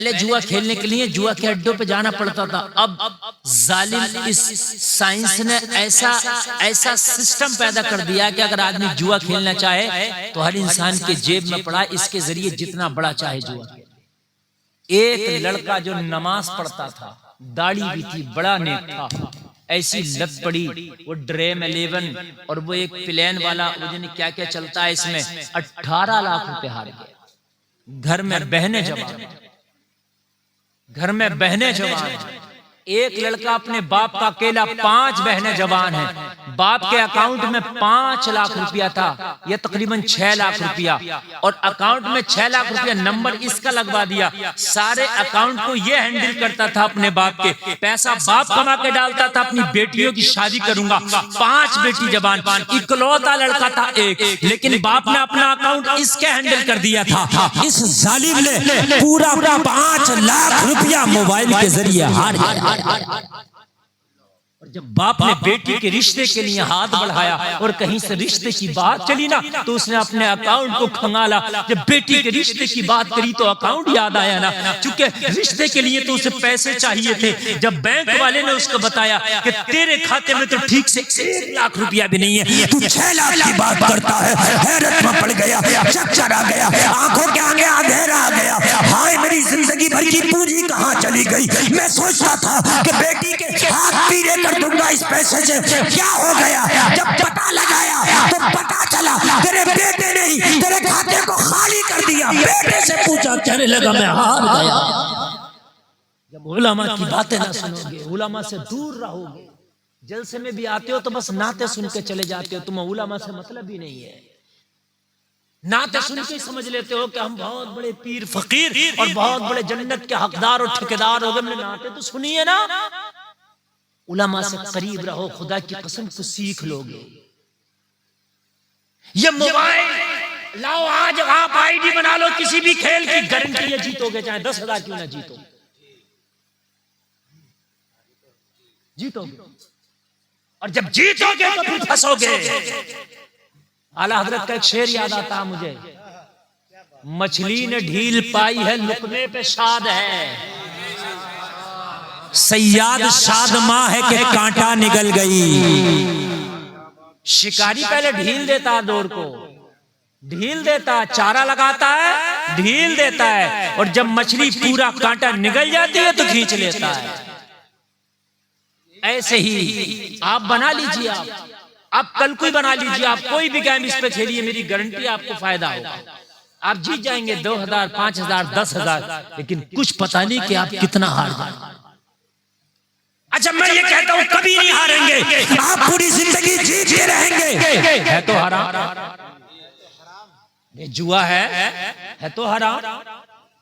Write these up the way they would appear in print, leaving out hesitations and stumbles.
पहले जुआ खेलने के लिए जुआ के अड्डों पे जाना पड़ता था। अब जालिम इस साइंस ने ऐसा ऐसा सिस्टम पैदा कर दिया कि अगर आदमी जुआ खेलना चाहे तो हर इंसान के जेब में पड़ा, इसके जरिए जितना बड़ा चाहे जुआ। एक लड़का जो नमाज पढ़ता था, दाढ़ी भी थी, बड़ा नेक था, ऐसी लत पड़ी वो ड्रीम 11 और वो एक प्लेन वाला, वो जाने क्या क्या चलता है इसमें, 18 लाख रुपए हार गया। घर में बहने जवान, घर में बहनें जवान हैं। एक लड़का अपने बाप का अकेला, 5 बहनें जवान हैं। बाप के अकाउंट में 5 लाख रुपया था, यह तकरीबन 6 लाख रुपया, और अकाउंट में 6 लाख रुपया नंबर इसका लगवा दिया। सारे अकाउंट को यह हैंडल करता था अपने बाप के, पैसा बाप कमा के डालता था, अपनी बेटियों की शादी करूंगा। 5 बेटी जवान, इकलौता लड़का था एक, लेकिन बाप ने अपना अकाउंट इसके हैंडल कर दिया था। इस जालिम ने पूरा 5 लाख रुपया मोबाइल के जरिए हार गया। और जब बाप ने बेटी के रिश्ते के लिए हाथ बढ़ाया और कहीं से रिश्ते की बात चली ना, तो उसने अपने अकाउंट को खंगाला। जब बेटी के रिश्ते की बात करी तो अकाउंट याद आया ना, क्योंकि रिश्ते के लिए तो उसे पैसे चाहिए थे। जब बैंक वाले ने उसको बताया कि तेरे खाते में तो ठीक से 1 लाख रुपया भी नहीं है, तू 6 लाख की बात करता है। हैरत में पड़ गया, चक्कर आ गया, आंखों के आगे अंधेरा आ गया। हाय मेरी जिंदगी भर की पूंजी कहाँ चली गई। मैं सोचता था कि बेटी के हाथ पीले कर दूंगा, इस पैसे से क्या हो गया। जब पता लगाया तो पता चला तेरे बेटे ने ही तेरे खाते को खाली कर दिया। बेटे से पूछा, कहने लगा मैं हार गया। जब उलमा की बातें ना सुनोगे, उलमा से दूर रहोगे, जलसे में भी आते हो तो बस नाते सुन के चले जाते हो, तुम्हें उलमा से मतलब ही नहीं है। नाते सुन के समझ लेते हो कि हम बहुत बड़े पीर फकीर और बहुत बड़े जन्नत के हकदार और ठेकेदार हो गए। हमने नाते तो सुनिए ना। उलमा से करीब रहो, खुदा की कसम को सीख लोगे। ये मोबाइल लाओ, आज आप आईडी बना लो किसी भी खेल की, गारंटी है जीतोगे, चाहे 10,000 क्यों ना जीतो, जीतोगे। और जब जीतोगे तो फिर फंसोगे। आला हजरत का एक शेर याद आता है मुझे, मछली ने ढील पाई है, लुकने पे शाद है। सैयाद शादमा है कि कांटा निकल गई। शिकारी पहले ढील देता है, डोर को ढील देता है, चारा लगाता है, ढील देता है, और जब मछली पूरा कांटा निकल जाती है तो खींच लेता है। ऐसे ही आप बना लीजिए, आप कल कोई बना लीजिए, आप कोई भी गेम इस पे खेलिए, मेरी गारंटी आपको फायदा होगा। आप जीत जाएंगे 2,000, 5,000, 10,000, लेकिन कुछ पता नहीं कि आप कितना हार जाएंगे। अच्छा मैं ये कहता हूं कभी नहीं हारेंगे, आप पूरी जिंदगी जीतते रहेंगे। है तो हराम, ये जुआ है तो हराम।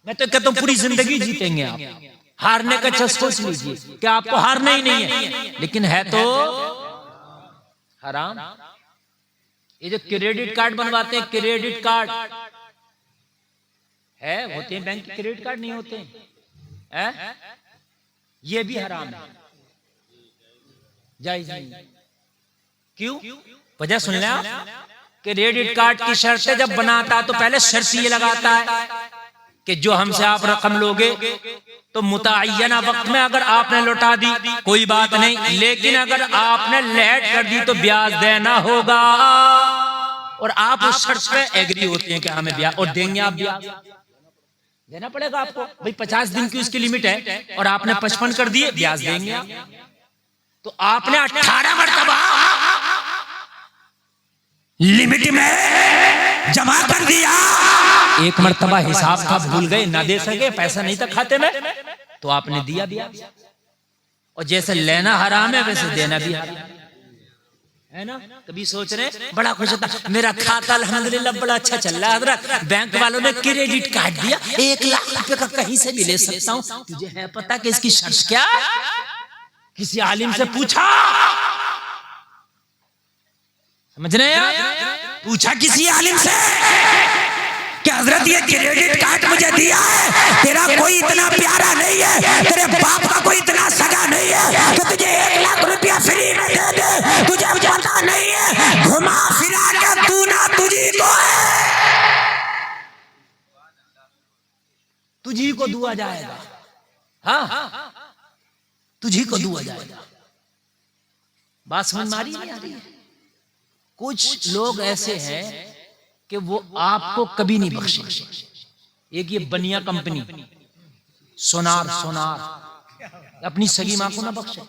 मैं तो कहता हूं पूरी जिंदगी जीतेंगे आप। हारने का अच्छा सोच लीजिए कि आपको हारना ही नहीं है, लेकिन है तो हराम। ये जो क्रेडिट कार्ड बनवाते हैं, क्रेडिट कार्ड है, होते हैं बैंक के क्रेडिट कार्ड नहीं होते हैं, ये भी हराम है, जायज नहीं। क्यों? वजह सुन लें आप। क्रेडिट कार्ड की शर्तें जब बनाता तो पहले शर्त ये लगाता है कि जो हमसे आप रकम लोगे तो मुतअय्यना वक्त में अगर आपने लौटा दी कोई बात नहीं, लेकिन अगर आपने लेट कर दी तो ब्याज देना होगा। और आप उस शर्त पे एग्री होते हैं कि हमें ब्याज और देंगे, आप ब्याज देना पड़ेगा आपको। भाई 50 दिन की उसकी लिमिट है और आपने 55 कर दिए, ब्याज देंगे आप। तो आपने 18 मरतबा लिमिट में जमा कर दिया। एक मरतबा हिसाब था भूल गए, ना दे सके, पैसा नहीं था खाते में, तो आपने दिया ब्याज। और जैसे लेना हराम है वैसे देना भी हराम है ना। कभी सोच रहे बड़ा खुश होता, मेरा खाता अल्हम्दुलिल्लाह बड़ा अच्छा चल रहा है हजरत, बैंक वालों ने क्रेडिट कार्ड दिया, 1 लाख रुपए का कहीं से भी ले सकता हूँ। तुझे है पता कि इसकी शर्त क्या? किसी आलिम से पूछा, समझ रहे हैं? पूछा किसी आलिम से कि हजरत ये क्रेडिट कार्ड मुझे दिया है, तेरा कोई इतना प्यारा नहीं है, तेरे बाप का कोई इतना सगा नहीं है कि तुझे 1 लाख रुपया फ्री में दे दे, तुझे पता नहीं है, घुमा फिरा के तू ना तुझी को है। तुझी को दुआ जाएगा। हाँ, तुझी को दुआ जाएगा। बात समझ में आ रही है? कुछ लोग ऐसे हैं कि वो आपको कभी नहीं बख्शेंगे। एक ये बनिया कंपनी सोनार अपनी सगी मां को ना बख्शे।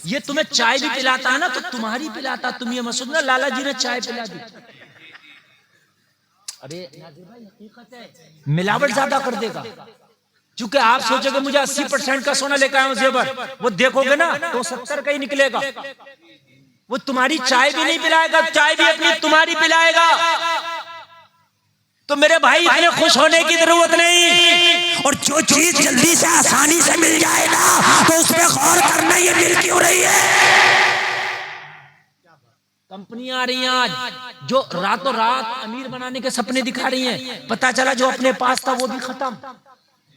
ये तुम्हें चाय भी पिलाता है ना तो तुम्हारी पिलाता, तुम ये मत सोचना लाला जी ने चाय पिला दी। अरे हकीकत है, मिलावट ज्यादा कर देगा। क्योंकि आप सोचोगे मुझे 80% का सोना लेकर आया हूं जेवर, वो देखोगे ना तो 70 का ही निकलेगा। वो तुम्हारी चाय भी नहीं पिलाएगा, चाय भी अपनी तुम्हारी पिलाएगा। तो मेरे भाई इतने खुश होने की जरूरत नहीं। और जो चीज जल्दी से आसानी से मिल जाएगा तो उस पर गौर करना, ये मिल क्यों रही है? कंपनियां आ रही हैं आज जो रातों रात अमीर बनाने के सपने दिखा रही हैं। पता चला जो अपने पास था वो भी खत्म।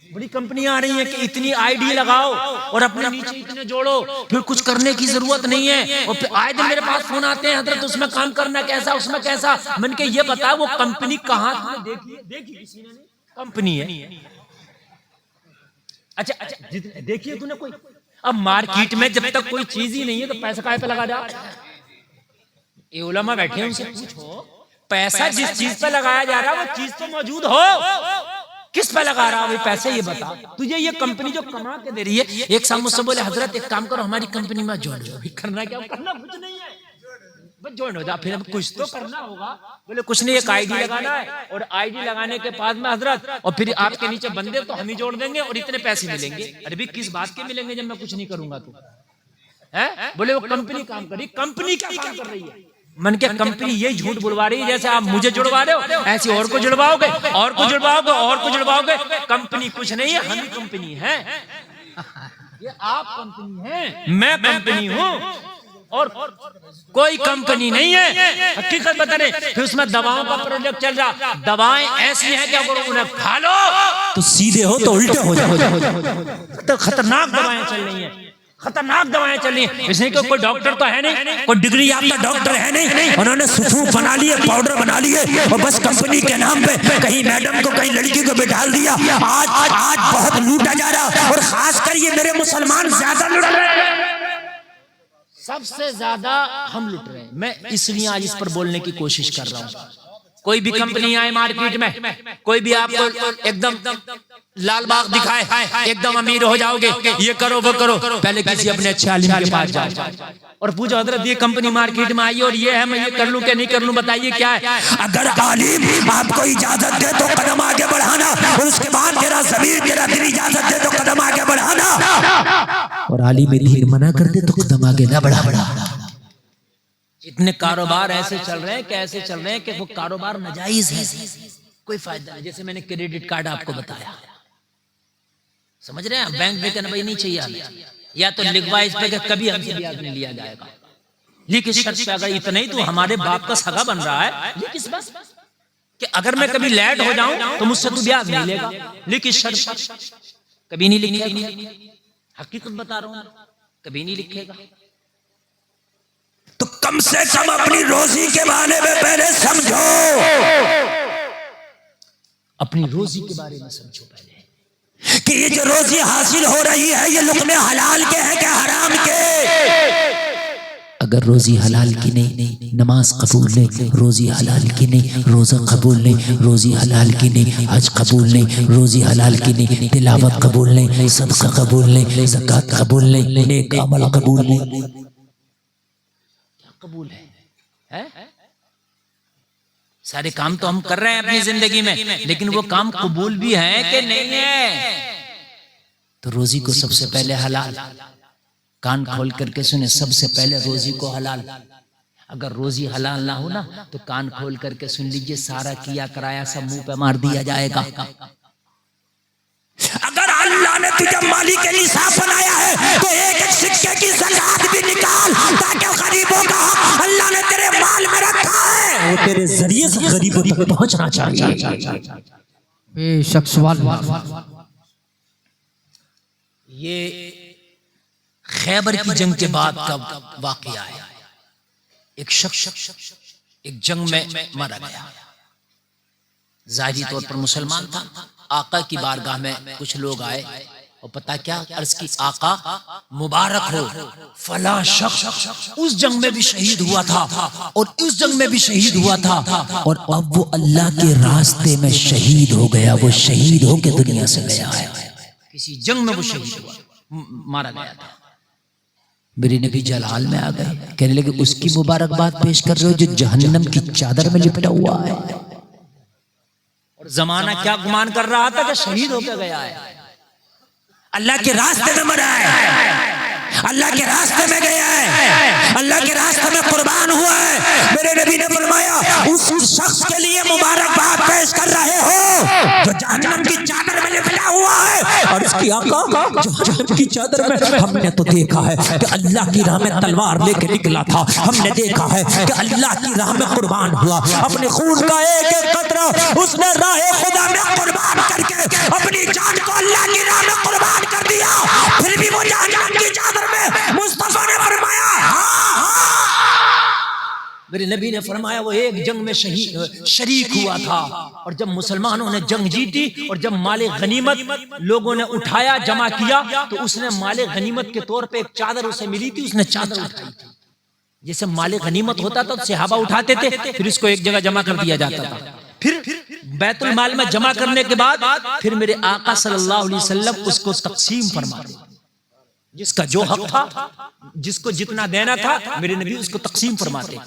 बड़ी कंपनियां आ रही हैं कि इतनी आईडी लगाओ और अपने नीचे इतने जोड़ो, फिर कुछ करने की जरूरत नहीं है। और फिर आए दिन मेरे पास फोन आते हैं, हजरत उसमें काम करना कैसा, उसमें कैसा। मैंने कहा ये बता वो कंपनी कहाँ देखी किसी ने? कंपनी है। अच्छा देखिए तूने कोई? अब मार्केट में जब तक कोई चीज ही नहीं है तो पैसा काहे पे लगा जा? ये उलमा बैठे हैं, उनसे पूछो पैसा जिस चीज पे लगाया जा रहा है वो चीज तो मौजूद हो, किस पे लगा रहा है पैसे, ये बता। तुझे ये कंपनी जो कमा के दे रही है, एक साहब मुझसे बोले हजरत एक काम करो हमारी कंपनी में ज्वाइन हो। करना क्या? करना कुछ नहीं है, बस ज्वाइन हो जा। फिर कुछ तो करना होगा। बोले कुछ नहीं, एक आईडी लगाना है और आईडी लगाने के बाद में हजरत और फिर आपके नीचे बंदे तो हम ही जोड़ देंगे और इतने पैसे मिलेंगे। अरे भी किस बात के मिलेंगे जब मैं कुछ नहीं करूंगा तो है? बोले वो कंपनी काम कर रही। कंपनी क्या काम कर रही है? मन के कंपनी यही झूठ बुलवा रही है, जैसे आप मुझे जुड़वा रहे हो ऐसे और को जुड़वाओगे और को जुड़वाओगे और को जुड़वाओगे। कंपनी कुछ नहीं है, हम ही कंपनी है। ये आप कंपनी है, मैं कंपनी हूँ और कोई कंपनी नहीं है। हकीकत बता रहे। फिर उसमें दवाओं का प्रोजेक्ट चल रहा। दवाएं ऐसी हैं कि अगर उन्हें खा लो तो सीधे हो तो उल्टे हो जाओ। तो खतरनाक दवाएं चल रही हैं, खतरनाक दवाएं चल रही हैं। इसलिए कि कोई डॉक्टर तो है नहीं, कोई डिग्री याफ्ता डॉक्टर है नहीं, उन्होंने सूफूफ बना लिए, पाउडर बना लिए और बस कंपनी के नाम पे कहीं मैडम को कहीं लड़की को बिठाल दिया। आज बहुत लूटा जा रहा और खासकर ये मेरे मुसलमान ज्यादा लूट रहे हैं। सबसे ज्यादा हम लूट रहे हैं। मैं इसलिए आज इस पर बोलने की कोशिश कर रहा हूँ। कोई भी कंपनी आए मार्केट में, कोई भी आपको एकदम लाल बाग दिखाए, एकदम अमीर हो जाओगे, ये करो वो करो, पहले किसी अपने अच्छे आलिम के पास जाओ और पूछो हजरत ये कंपनी मार्केट में आई और ये है, मैं ये कर लूं क्या नहीं कर लूं, बताइए क्या है। अगर आलिम आपको इजाजत दे तो कदम आगे बढ़ाना और उसके बाद तेरा ज़मीर तेरा दिल इजाजत दे तो कदम आगे बढ़ाना, और आलिम दीन मना कर दे तो कदम आगे ना बढ़ा। इतने कारोबार ऐसे चल रहे हैं, कैसे चल रहे हैं कि वो कारोबार नाजायज है, कोई फायदा नहीं। जैसे मैंने क्रेडिट कार्ड आपको बताया, समझ रहे हैं? बैंक में कहना भाई नहीं चाहिए, या तो लिखवा इस पे कभी हमसे ब्याज नहीं लिया जाएगा। लेकिन शर्त पे अगर इतना ही तो हमारे बाप का सगा बन रहा है, लेकिन इस बात कि अगर मैं कभी लेट हो जाऊं तो मुझसे तू ब्याज नहीं लेगा, लेकिन शर्त कभी नहीं लिखेगा। हकीकत बता रहा हूं, कभी नहीं लिखेगा। तो कम से कम अपनी रोजी के बारे में पहले समझो, अपनी रोजी के बारे में समझो पहले कि ये जो रोजी हासिल हो रही है ये लुक़मे हलाल के हैं क्या हराम के। अगर रोजी हलाल की नहीं, नमाज कबूल नहीं, रोजी हलाल की नहीं, रोजा कबूल नहीं, रोजी हलाल की नहीं, हज कबूल नहीं, रोजी हलाल की नहीं, तिलावत कबूल नहीं, सदका कबूल नहीं, ज़कात कबूल नहीं, नेक अमल कबूल नहीं। कबूल है? सारे काम तो हम कर रहे हैं अपनी जिंदगी में, लेकिन वो काम कबूल भी है कि नहीं है? तो रोजी को सबसे पहले हलाल, कान खोल करके सुने, सबसे पहले रोजी को हलाल। अगर रोजी हलाल ना हो ना तो कान खोल करके सुन लीजिए, सारा किया कराया सब मुंह पे मार दिया जाएगा। अगर अल्लाह ने तुझे मालिक के निसाब बनाया है तो एक एक सिक्के की ज़कात भी निकाल, ताकि गरीबों का हक अल्लाह ने तेरे माल में रखा है, वो तेरे जरिए से गरीबों तक पहुंचना चाहिए। बेशक सवाल। ये खैबर की जंग के बाद का वाकया है। एक शख्स एक जंग में मारा गया। ज़ाहिरी तौर पर मुसलमान था। आका की बारगाह में कुछ लोग आए और पता क्या अर्ज की, आका मुबारक हो, फला शख्स उस जंग में भी शहीद हुआ था और उस जंग में भी शहीद हुआ था और अब वो अल्लाह के रास्ते में शहीद हो गया, वो शहीद होके दुनिया से गया है। किसी जंग में वो शहीद हुआ, मारा गया था। मेरे नबी जलाल में आ गए, कहने लगे उसकी मुबारकबाद पेश कर रहे हो जो जहन्नम की चादर में लिपटा हुआ है। और जमाना क्या गुमान कर रहा था कि शहीद होकर गया है, अल्लाह के रास्ते में मरा है, अल्लाह के रास्ते में गया है, अल्लाह के रास्ते में कुर्बान हुआ है। मेरे नबी ने फरमाया उस शख्स के लिए मुबारकबाद पेश कर रहे हो जो जहन्नम की चादर में लिपटा हुआ है। और इसकी आका जहन्नम की चादर में, हमने तो देखा है कि अल्लाह की राह में तलवार लेके निकला था, हमने देखा है कि अल्लाह की राह में कुर्बान हुआ, अपने खून का एक एक कतरा उसने राह खुदा में कुर्बान करके अपनी जान को अल्लाह की राह में कुर्बान कर दिया। फिर भी वो जहन्नम की चादर में मुस्तफा ने फरमाया मेरे नबी ने फरमाया वो एक जंग में शरीक हुआ था। और जब मुसलमानों ने जंग जीती और जब माले गनीमत लोगों ने उठाया, जमा किया, तो उसने माले गनीमत के तौर पे एक चादर उसे मिली थी, उसने चादर उठाई थी। जैसे माले गनीमत होता था तो सहाबा उठाते थे, फिर इसको एक जगह जमा कर दिया जाता था। फिर बैतुल माल में जमा करने के बाद फिर मेरे आका सल्लल्लाहु अलैहि वसल्लम उसको तकसीम फरमाते, जिसका जो हक था, जिसको जितना देना था, मेरे नबी उसको तकसीम फरमाते।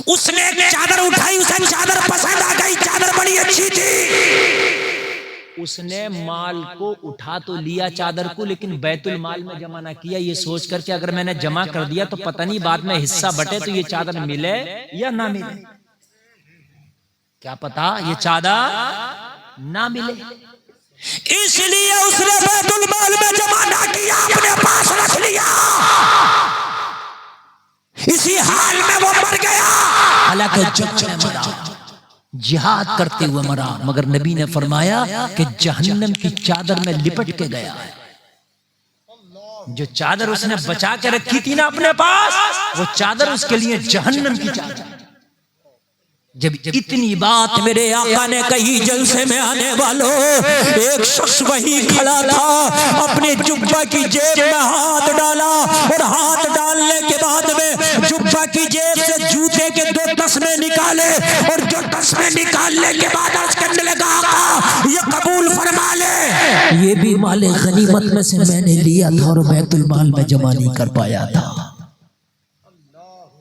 उसने एक चादर उठाई, उसे चादर पसंद आ गई, चादर बड़ी अच्छी थी। उसने माल को उठा तो लिया चादर को, लेकिन बैतुल माल में जमा ना किया, ये सोच कर कि अगर मैंने जमा कर दिया तो पता नहीं बाद में हिस्सा बटे तो ये चादर मिले या ना मिले, क्या पता ये चादर ना मिले। इसलिए उसने बैतुल माल में जमा ना किया, अपने पास रख लिया। इसी हाल में वो मर गया, हालांकि जंग में मरा, जिहाद करते हुए मरा, मगर नबी ने फरमाया कि जहन्नम की चादर में लिपट के गया है। जो चादर उसने बचा के रखी थी ना अपने पास, वो चादर उसके लिए जहन्नम की चादर। जब इतनी बात मेरे आका ने कही, जलसे में आने वालों, एक शख्स वही खड़ा था, अपने जुब्बा की जेब में हाथ डाला और हाथ डालने के बाद में जुब्बा की जेब से जूते के 2 तस्मे निकाले और जो तस्मे निकालने के बाद अर्ज करने लगा, आका ये कबूल फरमा ले, ये भी माले गनीमत में से मैंने लिया था और बैतुल माल में जमा नहीं कर पाया था।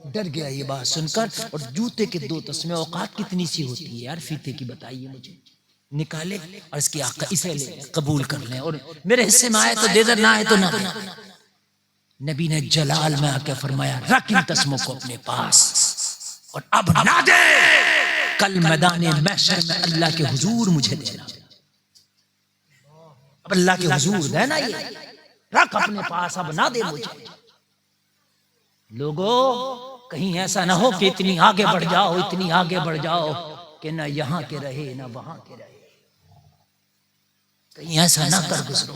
डर गया ये बात सुनकर, और जूते के 2 तस्मे, औकात कितनी सी होती है यार फीते की, बताइए मुझे। निकाले और इसकी आका इसे ले, कबूल कर ले, और मेरे हिस्से में आए तो दे दे, ना आए तो ना दे। नबी ने जलाल में आके फरमाया, रख इन तस्मों को अपने पास और अब ना दे, कल मैदान महशर में अल्लाह के हुजूर मुझे देना। अब अल्लाह के हुजूर देना, ये रख अपने पास, अब ना दे मुझे। लोगों, कहीं ऐसा ना हो कि इतनी आगे बढ़ जाओ, इतनी आगे बढ़ जाओ कि ना यहाँ के रहे ना वहां के रहे, कहीं ऐसा ना कर गुजरो।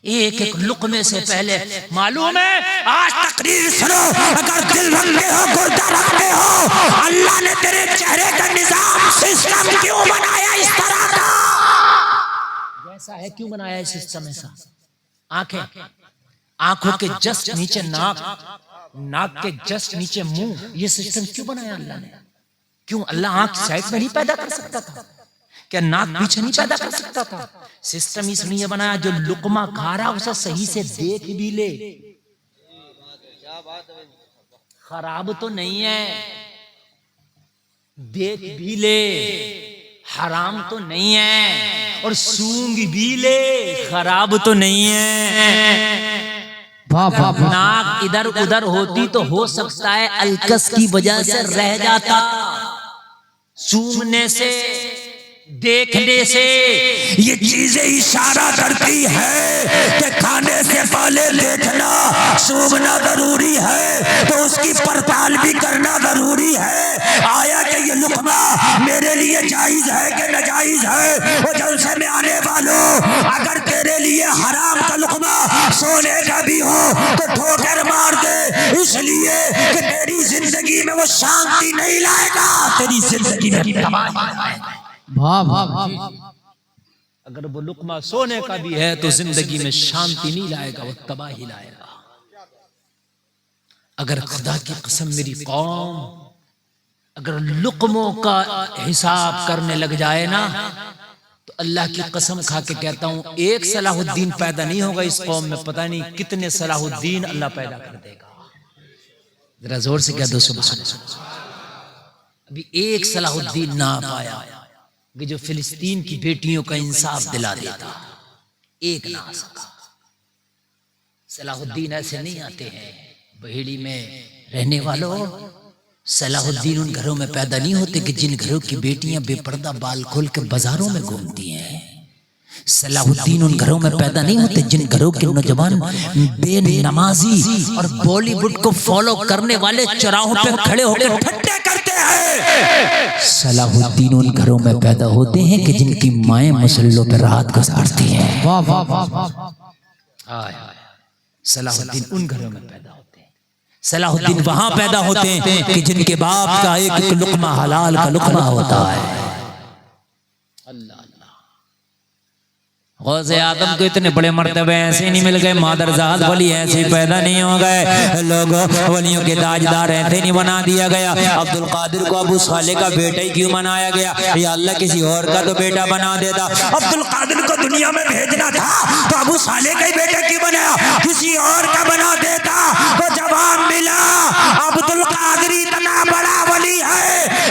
एक एक लुक़मे से पहले मालूम है, आज तकरीर सुनो, अगर दिल रखते हो, गुर्दा रखते हो, अल्लाह ने तेरे चेहरे का निजाम सिस्टम क्यों बनाया इस तरह का? जैसा है क्यों बनाया सिस्टम ऐसा? आंखें, आंखों के जस्ट नीचे नाक, नाक के जस्ट नीचे मुंह, ये सिस्टम क्यों बनाया अल्लाह ने? क्यों अल्लाह आंख साइड में नहीं पैदा कर सकता था? क्या नाक पीछे नहीं पैदा कर सकता था? सिस्टम इसलिए बनाया जो लुकमा खा रहा उसे सही से देख भी ले, खराब तो नहीं है, देख भी ले, हराम तो नहीं है, और सूंघ भी ले, खराब तो नहीं है। नाक इधर उधर होती तो हो सकता है अलकस की वजह से रह जाता, सूंघने से, देखने से, ये चीजें इशारा करती है कि खाने से पहले देखना, सूंघना जरूरी है, तो उसकी पड़ताल भी करना जरूरी है। आया कि ये लुकमा मेरे लिए जायज है कि नाजायज है? वो जलसे में आने वालों, अगर तेरे लिए हराम का लुकमा सोने का भी हो तो ठोकर मार दे, इसलिए कि तेरी जिंदगी में वो शांति नहीं लाएगा, तेरी जिंदगी में तबाही लाएगा। वाह वाह। अगर वो लुकमा सोने का भी है तो जिंदगी में शांति नहीं लाएगा, वो तबाही लाएगा। अगर खुदा की कसम मेरी कौम अगर लुकमों का हिसाब करने लग जाए ना, तो अल्लाह की कसम खा के कहता हूं, एक सलाहुद्दीन पैदा नहीं होगा इस कौम में, पता नहीं कितने सलाहुद्दीन अल्लाह पैदा कर देगा। जरा जोर से कह दो सुबह सुबह। अभी एक सलाहुद्दीन ना पाया कि जो फिलिस्तीन की बेटियों का इंसाफ दिला देता, एक ना आ सका। सलाहुद्दीन ऐसे नहीं आते हैं। बहेड़ी में रहने वालों, सलाहुद्दीन उन घरों में पैदा नहीं होते कि जिन घरों की बेटियां बेपर्दा बाल खोल के बाजारों में घूमती हैं। सलाहुद्दीन उन घरों में पैदा नहीं होते जिन घरों के नौजवान बेनमाजी और बॉलीवुड को फॉलो करने वाले चौराहों पे खड़े होकर ठट्टे करते हैं। सलाहुद्दीन उन घरों में पैदा होते हैं कि जिनकी माएं मसल्लों पर रात गुजारती हैं। वाह वाह वाह। सलाहुद्दीन उन घरों में पैदा होते हैं। सलाहुद्दीन वहां पैदा होते हैं कि जिनके बाप का एक लुकमा हलाल का लुकमा होता है। अल्लाह गौज़े आदम को इतने बड़े मर्तबे ऐसे नहीं मिल गए, मादरजाद वली ऐसे पैदा नहीं हो गए, लोगों वलियों के ताजदार ऐसे नहीं बना दिया गया। अब्दुल कादिर को अबू सालेह का बेटा ही क्यों बनाया गया? या अल्लाह किसी और का तो बेटा बना देता। अब्दुल कादिर को दुनिया में भेजना था तो अबू सालेह का ही बेटा क्यों बनाया? किसी और का बना देता। तो जवाब मिला, अब्दुल कादिर इतना बड़ा वली है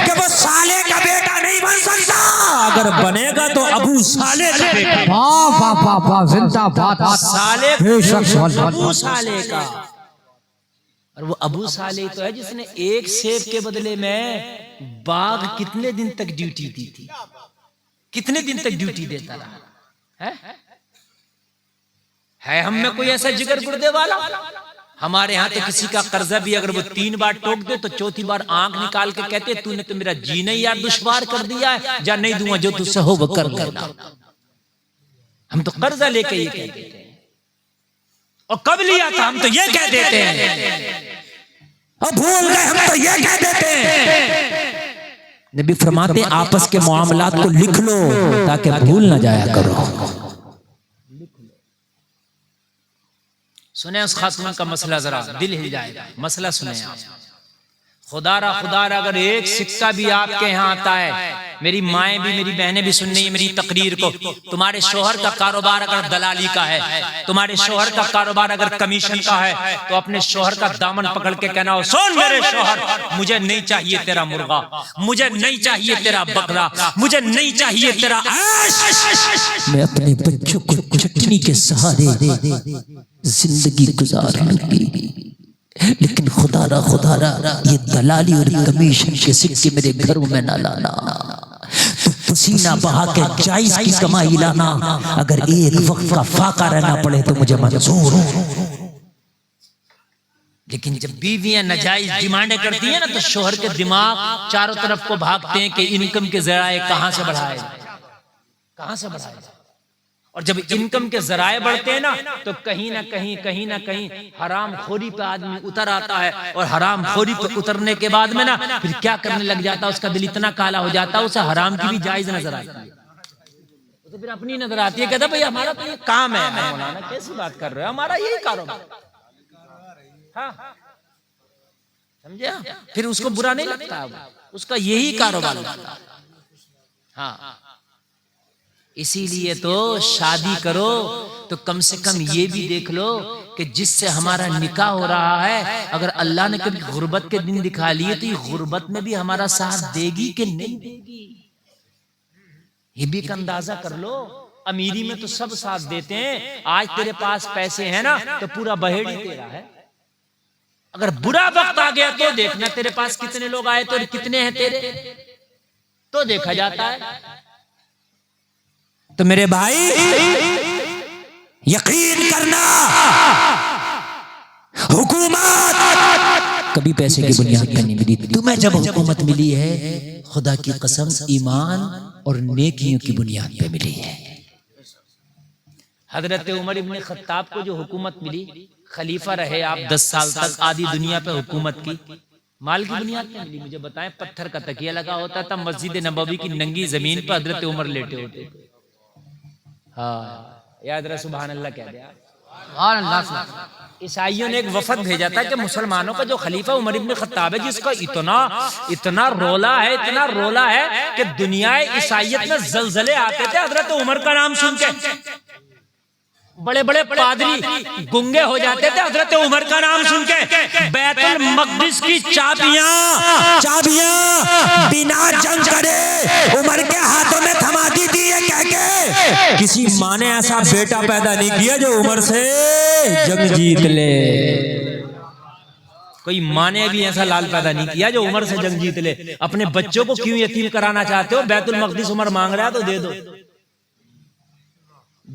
कि वो सालेह का बेटा नहीं बन सकता। अगर बनेगा तो अबू सालेह का बेटा। वाह वाह वाह वाह, जिंदाबाद। सालेह बेशक अबू सालेह का। और वो अबू सालेह तो है जिसने एक सेब के बदले में बाघ कितने दिन तक ड्यूटी दी थी, कितने दिन तक ड्यूटी देता रहा है हम में कोई ऐसा जिगर गुर्दे वाला? हमारे यहाँ तो किसी का कर्जा भी अगर वो 3 बार टोक दे तो चौथी बार आंख निकाल के कहते तूने तो मेरा जीना ही यार दुश्वार कर दिया है, जा नहीं दूंगा, जो तुझसे हो वो कर देना। हम तो कर्जा लेके ये कह देते हैं, और कब लिया था हम तो ये कह देते हैं, और भूल गए हम तो ये कह देते हैं। नबी फरमाते आपस के मामलात को लिख लो ताकि भूल ना जाया करो। सुने उस खातून का मसला, जरा दिल हिल जाएगा। मसला सुने आप। खुदारा अगर एक सिक्का भी आपके यहाँ आता है, मेरी माएं भी मेरी बहनें भी सुन रही है मेरी तकरीर को, तुम्हारे शोहर का कारोबार अगर दलाली का है, तुम्हारे शोहर का कारोबार अगर कमीशन का है, तो अपने शोहर का दामन पकड़ के कहना हो, सुन मेरे शोहर, मुझे नहीं चाहिए तेरा मुर्गा, मुझे नहीं चाहिए तेरा बकरा, मुझे नहीं चाहिए तेरा ऐश। मैं अपने बच्चों को चटनी के सहारे जिंदगी गुजार लूंगी, लेकिन खुदारा ये दलाली और कमीशन के सिक्के मेरे घरों में ना लाना। तो पसीना बहा के जायज की कमाई लाना, अगर एक वक्त का फाका रहना पड़े तो मुझे मंजूर हो। लेकिन जब बीवियां नाजायज डिमांडें करती हैं ना, तो शोहर के दिमाग चारों तरफ को भागते हैं कि इनकम के जराए कहां से बढ़ाए, कहां से बढ़ाए। और जब इनकम के जराए बढ़ते हैं ना, तो कहीं ना कहीं हराम खोरी पे आदमी उतर आता है, और हराम खोरी पे उतरने के बाद में ना फिर क्या करने लग जाता है, उसका दिल इतना काला हो जाता है, उसे हराम की भी जायज नजर आती है, उसे फिर अपनी नजर आती है, कहता भाई हमारा तो ये काम है। मौलाना कैसी बात कर रहे हो, हमारा यही कारोबार। हाँ समझे? फिर उसको बुरा नहीं लगता, उसका यही कारोबार लगता है। हाँ, इसीलिए तो शादी करो तो कम से कम ये भी देख लो कि जिससे हमारा निकाह हो रहा है, अगर अल्लाह ने कभी गुर्बत के दिन दिखा लिए तो ये गुर्बत में भी हमारा साथ देगी कि नहीं देगी, ये भी एक अंदाजा कर लो। अमीरी में तो सब साथ देते हैं, आज तेरे पास पैसे हैं ना तो पूरा बहेड़ी तेरा है। अगर बुरा वक्त आ गया तो देखना तेरे पास कितने लोग आए तो कितने हैं तेरे, तो देखा जाता है। तो मेरे भाई यकीन करना, हुकूमत कभी पैसे की बुनियाद पर नहीं मिली। तुम्हें जब हुकूमत मिली है, खुदा की कसम ईमान और नेकियों की बुनियाद पे मिली है। हजरत उमर इब्न खत्ताब को जो हुकूमत मिली, खलीफा रहे आप 10 साल तक, आधी दुनिया पे हुकूमत की, माल की बुनियाद पे मिली? मुझे बताएं, पत्थर का तकिया लगा होता था, मस्जिद नबवी की नंगी जमीन पर हजरत उमर लेटे होते थे। हाँ, याद रहा, सुभान अल्लाह कह दिया। सुभान अल्लाह। ईसाइयों ने एक वफद भेजा था कि मुसलमानों का जो खलीफा उमर इब्न खत्ताब है, जिसका इतना रोला है, इतना रोला है कि दुनिया ईसाइयत में जलजले आते थे हजरत उमर का नाम सुन के। बड़े बड़े पादरी गुंगे हो जाते थे हजरत उमर का नाम सुन के। बैतुल मक़दिस की चाबियां बिना जंग करे उमर के हाथों में थमा दी थी, ये कह के किसी माँ ने ऐसा बेटा पैदा नहीं किया जो उमर से जंग जीत ले। कोई माँ ने भी ऐसा लाल पैदा नहीं किया जो उमर से जंग जीत ले। अपने बच्चों को क्यों यतीम कराना चाहते हो? बैतुल मक़दिस उमर मांग रहा है तो दे दो।